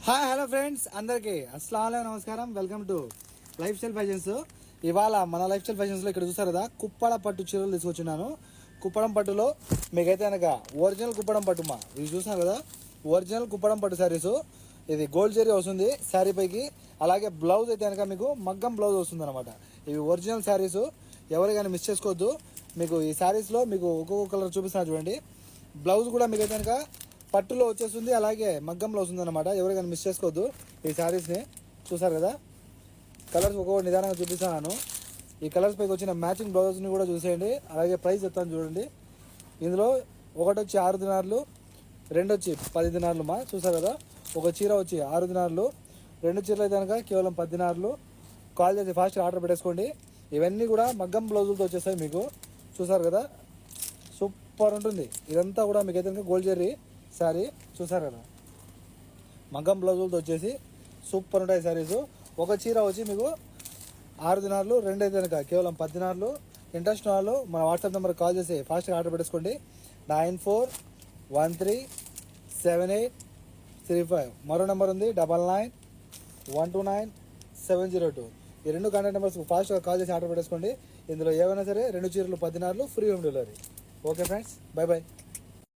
Hi hello friends అందరికీ అస్సలాము నమస్కారం. Welcome to life style fashions. ఇవాళ మన లైఫ్ స్టైల్ ఫ్యాషన్స్లో ఇక్కడ చూస్తారు కదా, కుప్పడ పట్టు చీరలు తీసుకొచ్చున్నాను. కుప్పడం పట్టులో మీకైతే కనుక ఒరిజినల్ కుప్పడం పట్టు ఇవి చూస్తున్నారు కదా, ఒరిజినల్ కుప్పడం పట్టు శారీస్. ఇది గోల్డ్ జరీ వస్తుంది శారీ పైకి. అలాగే బ్లౌజ్ అయితే కనుక మీకు మగ్గం బ్లౌజ్ వస్తుంది అనమాట. ఇవి ఒరిజినల్ శారీస్, ఎవరు కానీ మిస్ చేసుకోవద్దు. మీకు ఈ శారీస్లో మీకు ఒక్కొక్క కలర్ చూపిస్తున్నా చూడండి. బ్లౌజ్ కూడా మీకైతే కనుక పట్టులో వచ్చేస్తుంది, అలాగే మగ్గంలో వస్తుంది అనమాట. ఎవరికైనా మిస్ చేసుకోవద్దు. ఈ శారీస్ని చూసారు కదా, కలర్స్ ఒక్కొక్క నిదానంగా చూపిస్తాను. ఈ కలర్స్ పైకి వచ్చిన మ్యాచింగ్ బ్లౌజ్ని కూడా చూసేయండి. అలాగే ప్రైస్ చెప్తాను చూడండి. ఇందులో ఒకటి వచ్చి 6 దినార్లు, రెండు వచ్చి 10 దినార్లు చూసారు కదా. ఒక చీర వచ్చి 6 దినార్లు, రెండు చీరలు అయితే కనుక కేవలం 10 దినార్లు. కాల్ చేసి ఫాస్ట్గా ఆర్డర్ పెట్టేసుకోండి. ఇవన్నీ కూడా మగ్గం బ్లౌజులతో వచ్చేస్తాయి మీకు. చూసారు కదా, సూపర్ ఉంటుంది. ఇదంతా కూడా మీకు అయితే గోల్డ్ జరీ శారీ. చూసారు కదా, మగ్గం బ్లౌజులతో వచ్చేసి సూపర్ ఉంటాయి శారీస్. ఒక చీర వచ్చి మీకు 6 దినార్లు, రెండు అయితే కనుక కేవలం 10 దినార్లు. ఇంట్రెస్ట్ వాళ్ళు మన వాట్సాప్ నెంబర్ కాల్ చేసి ఫాస్ట్గా ఆర్డర్ పెట్టేసుకోండి. 94137835. మరో నెంబర్ ఉంది 99129702. ఈ రెండు కాంటాక్ట్ నెంబర్స్ ఫాస్ట్గా కాల్ చేసి ఆర్డర్ పెట్టేసుకోండి. ఇందులో ఏమైనా సరే రెండు చీరలు 10 దినార్లు, free home delivery. Okay friends, bye bye.